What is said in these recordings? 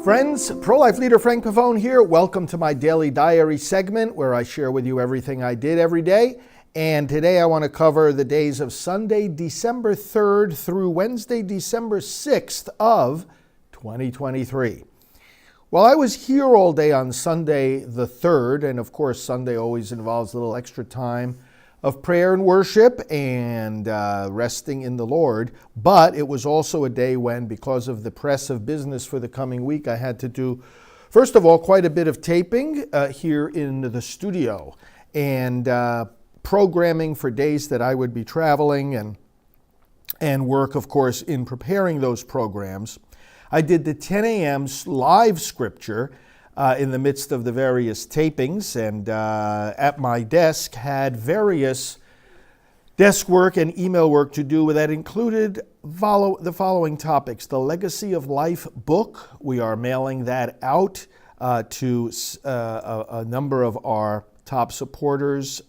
Friends, pro-life leader Frank Pavone here. Welcome to my daily diary segment where I share with you everything I did every day. And today I want to cover the days of Sunday, December 3rd through Wednesday, December 6th of 2023. Well, I was here all day on Sunday the 3rd, and of course Sunday always involves a little extra time of prayer and worship and resting in the Lord. But it was also a day when, because of the press of business for the coming week, I had to do, first of all, quite a bit of taping here in the studio and programming for days that I would be traveling and work, of course, in preparing those programs. I did the 10 a.m. live scripture in the midst of the various tapings, and at my desk had various desk work and email work to do that included the following topics. The Legacy of Life book, we are mailing that out to a number of our top supporters,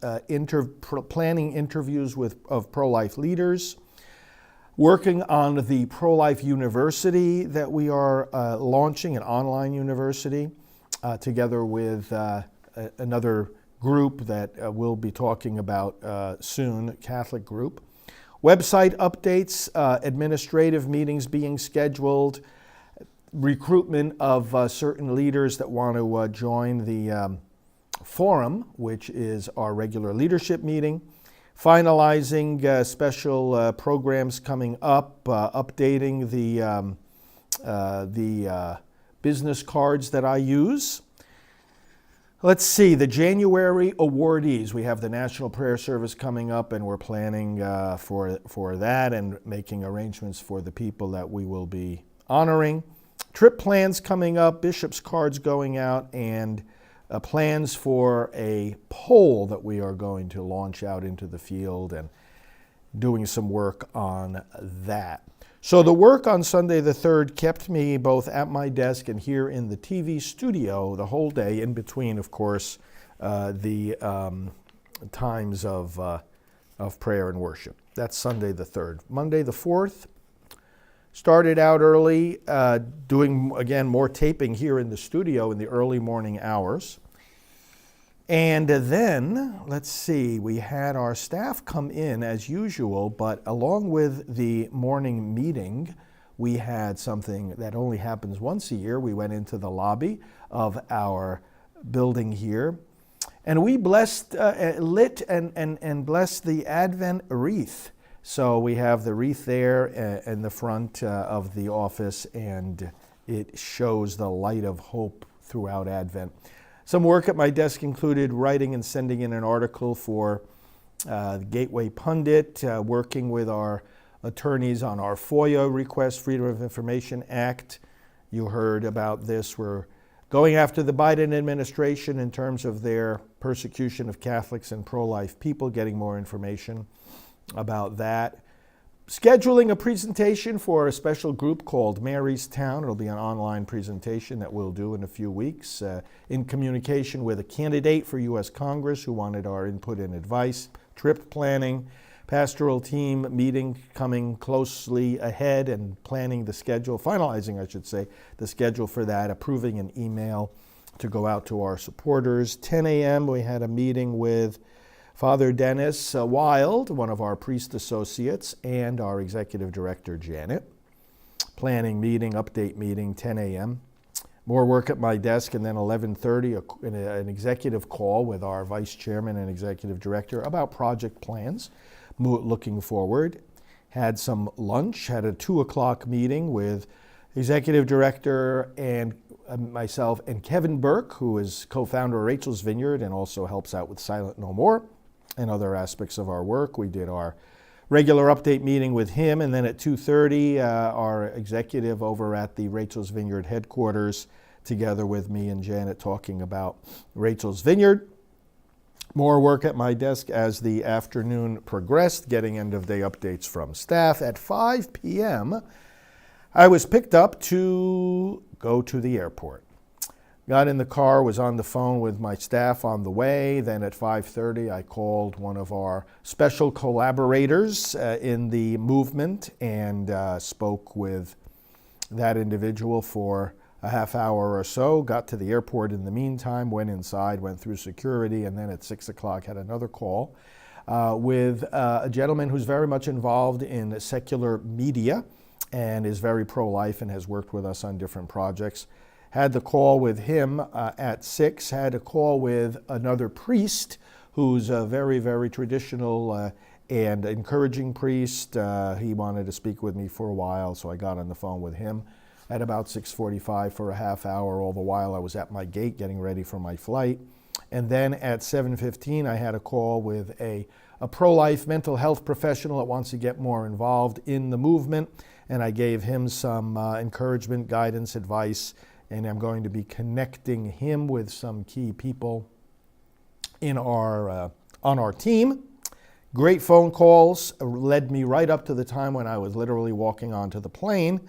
planning interviews of pro-life leaders, working on the Pro-Life University that we are launching, an online university, together with another group that we'll be talking about soon, Catholic group. Website updates, administrative meetings being scheduled, recruitment of certain leaders that want to join the forum, which is our regular leadership meeting, finalizing special programs coming up, updating the business cards that I use. Let's see, the January awardees. We have the National Prayer Service coming up, and we're planning for that and making arrangements for the people that we will be honoring. Trip plans coming up, bishops' cards going out, and plans for a poll that we are going to launch out into the field and doing some work on that. So the work on Sunday the 3rd kept me both at my desk and here in the TV studio the whole day, in between, of course, the times of prayer and worship. That's Sunday the 3rd. Monday the 4th, started out early, doing, again, more taping here in the studio in the early morning hours. And then, let's see, we had our staff come in as usual, but along with the morning meeting, we had something that only happens once a year. We went into the lobby of our building here, and we blessed, lit and blessed the Advent wreath. So we have the wreath there in the front of the office, and it shows the light of hope throughout Advent. Some work at my desk included writing and sending in an article for the Gateway Pundit, working with our attorneys on our FOIA request, Freedom of Information Act. You heard about this. We're going after the Biden administration in terms of their persecution of Catholics and pro-life people, getting more information about that. Scheduling a presentation for a special group called Mary's Town. It'll be an online presentation that we'll do in a few weeks in communication with a candidate for U.S. Congress who wanted our input and advice. Trip planning, pastoral team meeting coming closely ahead and planning the schedule, finalizing, I should say, the schedule for that, approving an email to go out to our supporters. 10 a.m. we had a meeting with Father Dennis Wild, one of our priest associates, and our executive director, Janet. Planning meeting, update meeting, 10 a.m. More work at my desk, and then 11:30, an executive call with our vice chairman and executive director about project plans, looking forward. Had some lunch, had a 2 o'clock meeting with executive director and myself and Kevin Burke, who is co-founder of Rachel's Vineyard and also helps out with Silent No More and other aspects of our work. We did our regular update meeting with him, and then at 2:30, our executive over at the Rachel's Vineyard headquarters, together with me and Janet, talking about Rachel's Vineyard. More work at my desk as the afternoon progressed, getting end-of-day updates from staff. At 5 p.m., I was picked up to go to the airport. Got in the car, was on the phone with my staff on the way. Then at 5:30, I called one of our special collaborators in the movement and spoke with that individual for a half hour or so, got to the airport in the meantime, went inside, went through security, and then at 6 o'clock had another call with a gentleman who's very much involved in secular media and is very pro-life and has worked with us on different projects. Had the call with him at 6, had a call with another priest who's a very, very traditional and encouraging priest. He wanted to speak with me for a while, so I got on the phone with him at about 6:45 for a half hour. All the while I was at my gate getting ready for my flight. And then at 7:15 I had a call with a pro-life mental health professional that wants to get more involved in the movement, and I gave him some encouragement, guidance, advice, and I'm going to be connecting him with some key people in our on our team. Great phone calls, led me right up to the time when I was literally walking onto the plane.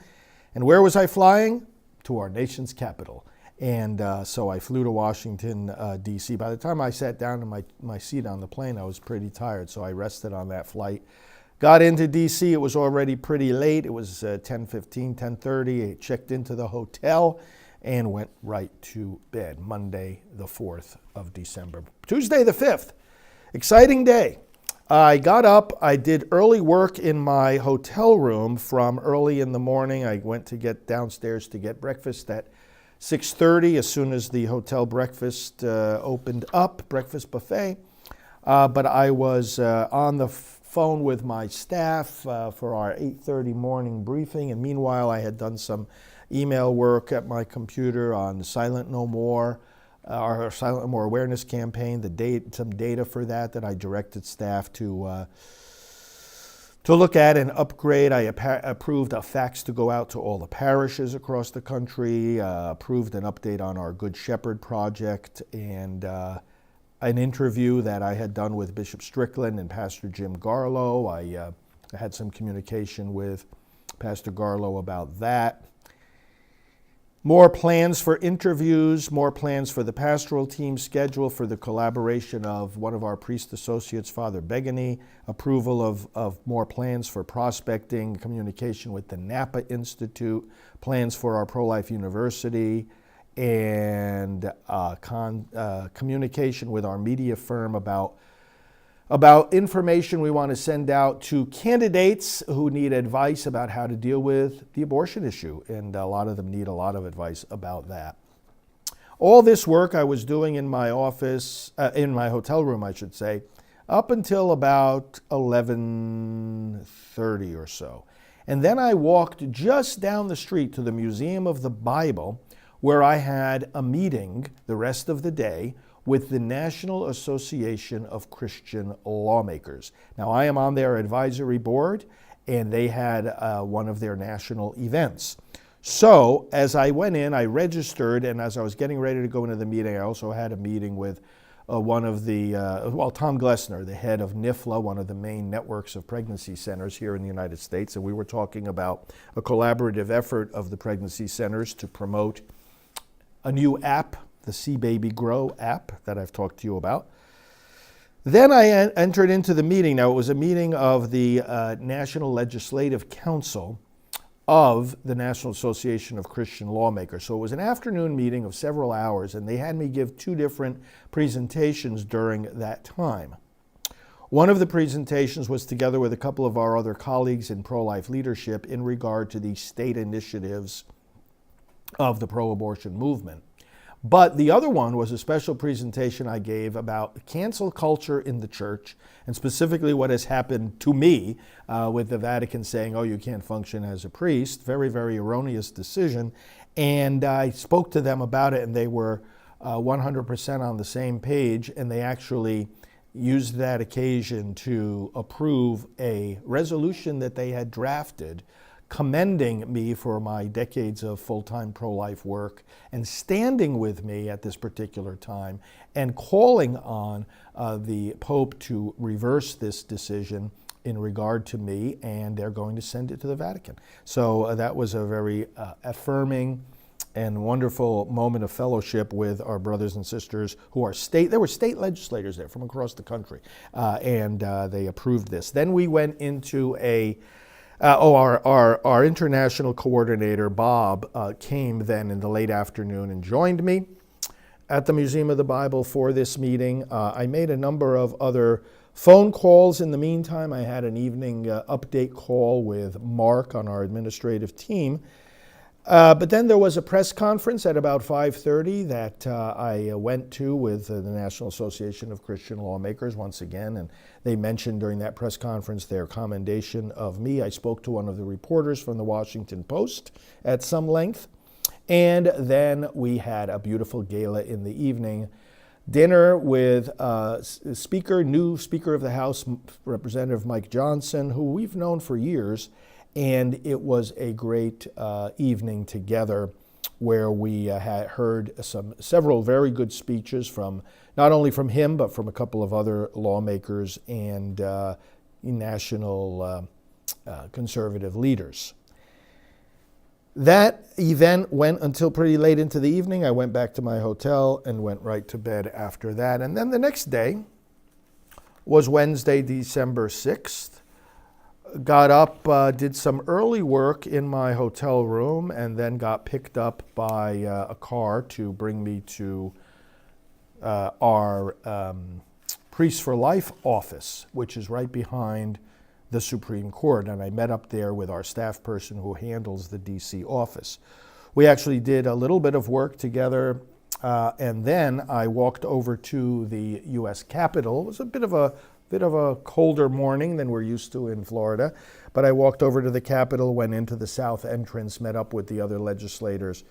And where was I flying? To our nation's capital. And so I flew to Washington, D.C. By the time I sat down in my seat on the plane, I was pretty tired, so I rested on that flight. Got into D.C., it was already pretty late. It was 10:15, 10:30. I checked into the hotel and went right to bed. Monday, the 4th of December. Tuesday, the 5th. Exciting day. I got up, I did early work in my hotel room from early in the morning. I went to get downstairs to get breakfast at 6:30 as soon as the hotel breakfast opened up, breakfast buffet. But I was on the phone with my staff for our 8:30 morning briefing. And meanwhile, I had done some email work at my computer on Silent No More, our Silent No More awareness campaign, some data for that I directed staff to look at and upgrade. I approved a fax to go out to all the parishes across the country, approved an update on our Good Shepherd project, and an interview that I had done with Bishop Strickland and Pastor Jim Garlow. I had some communication with Pastor Garlow about that. More plans for interviews, more plans for the pastoral team schedule for the collaboration of one of our priest associates, Father Begany, approval of more plans for prospecting, communication with the Napa Institute, plans for our Pro-Life University, and communication with our media firm about information we want to send out to candidates who need advice about how to deal with the abortion issue, and a lot of them need a lot of advice about that. All this work I was doing in my office, in my hotel room, I should say, up until about 11:30 or so. And then I walked just down the street to the Museum of the Bible, where I had a meeting the rest of the day with the National Association of Christian Lawmakers. Now, I am on their advisory board, and they had one of their national events. So, as I went in, I registered, and as I was getting ready to go into the meeting, I also had a meeting with one of the, Tom Glessner, the head of NIFLA, one of the main networks of pregnancy centers here in the United States, and we were talking about a collaborative effort of the pregnancy centers to promote a new app, the See Baby Grow app that I've talked to you about. Then I entered into the meeting. Now, it was a meeting of the National Legislative Council of the National Association of Christian Lawmakers. So it was an afternoon meeting of several hours, and they had me give 2 different presentations during that time. One of the presentations was together with a couple of our other colleagues in pro-life leadership in regard to the state initiatives of the pro-abortion movement. But the other one was a special presentation I gave about cancel culture in the church, and specifically what has happened to me with the Vatican saying, oh, you can't function as a priest. Very, very erroneous decision. And I spoke to them about it, and they were 100% on the same page, and they actually used that occasion to approve a resolution that they had drafted commending me for my decades of full-time pro-life work and standing with me at this particular time and calling on the Pope to reverse this decision in regard to me, and they're going to send it to the Vatican. So that was a very affirming and wonderful moment of fellowship with our brothers and sisters who are there were state legislators there from across the country, and they approved this. Then we went into Our international coordinator, Bob, came then in the late afternoon and joined me at the Museum of the Bible for this meeting. I made a number of other phone calls in the meantime. I had an evening update call with Mark on our administrative team. But then there was a press conference at about 5:30 that I went to with the National Association of Christian Lawmakers once again, and they mentioned during that press conference their commendation of me. I spoke to one of the reporters from the Washington Post at some length, and then we had a beautiful gala in the evening. Dinner with new Speaker of the House, Representative Mike Johnson, who we've known for years, and it was a great evening together where we had heard several very good speeches from not only from him but from a couple of other lawmakers and national conservative leaders. That event went until pretty late into the evening. I went back to my hotel and went right to bed after that. And then the next day was Wednesday, December 6th. Got up, did some early work in my hotel room, and then got picked up by a car to bring me to our Priests for Life office, which is right behind the Supreme Court. And I met up there with our staff person who handles the DC office. We actually did a little bit of work together, and then I walked over to the U.S. Capitol. It was a bit of a colder morning than we're used to in Florida, but I walked over to the Capitol, went into the south entrance, met up with the other legislators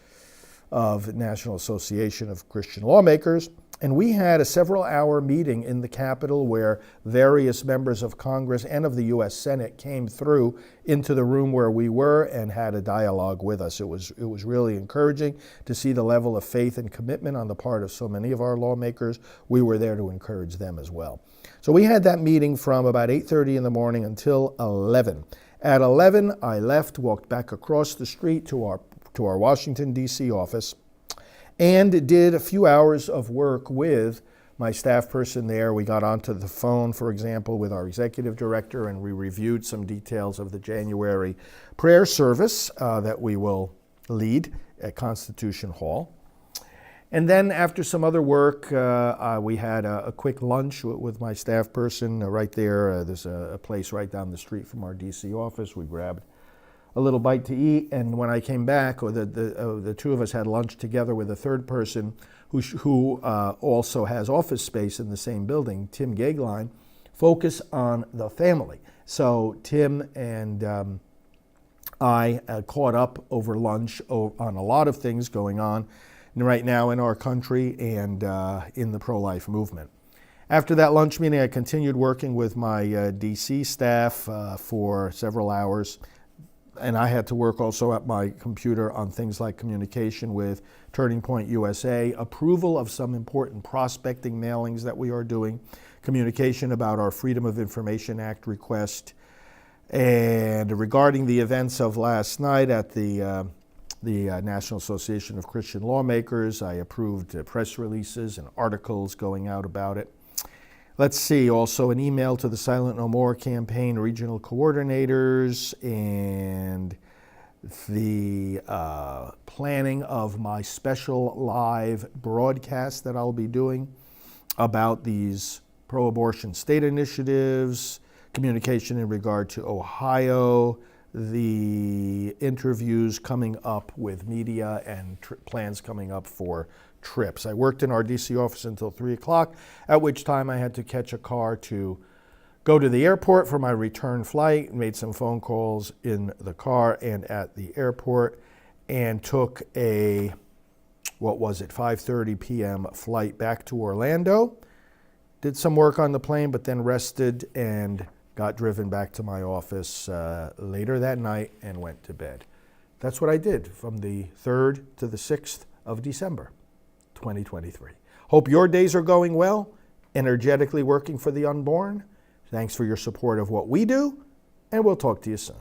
of the National Association of Christian Lawmakers, and we had a several-hour meeting in the Capitol where various members of Congress and of the U.S. Senate came through into the room where we were and had a dialogue with us. It was really encouraging to see the level of faith and commitment on the part of so many of our lawmakers. We were there to encourage them as well. So we had that meeting from about 8:30 in the morning until 11. At 11, I left, walked back across the street to our Washington, D.C. office, and did a few hours of work with my staff person there. We got onto the phone, for example, with our executive director, and we reviewed some details of the January prayer service that we will lead at Constitution Hall. And then after some other work, we had a quick lunch with my staff person right there. There's a place right down the street from our DC office. We grabbed a little bite to eat, and when I came back, the two of us had lunch together with a third person who also has office space in the same building, Tim Gagline, focus on the family. So Tim and I caught up over lunch on a lot of things going on right now in our country and in the pro-life movement. After that lunch meeting, I continued working with my DC staff for several hours, and I had to work also at my computer on things like communication with Turning Point USA, approval of some important prospecting mailings that we are doing, communication about our Freedom of Information Act request, and regarding the events of last night at the National Association of Christian Lawmakers, I approved press releases and articles going out about it. Let's see, also an email to the Silent No More campaign regional coordinators, and the planning of my special live broadcast that I'll be doing about these pro-abortion state initiatives, communication in regard to Ohio, the interviews coming up with media, and plans coming up for trips. I worked in our DC office until 3 o'clock, at which time I had to catch a car to go to the airport for my return flight, made some phone calls in the car and at the airport, and took a, 5:30 p.m. flight back to Orlando. Did some work on the plane, but then rested and got driven back to my office later that night and went to bed. That's what I did from the 3rd to the 6th of December, 2023. Hope your days are going well, energetically working for the unborn. Thanks for your support of what we do, and we'll talk to you soon.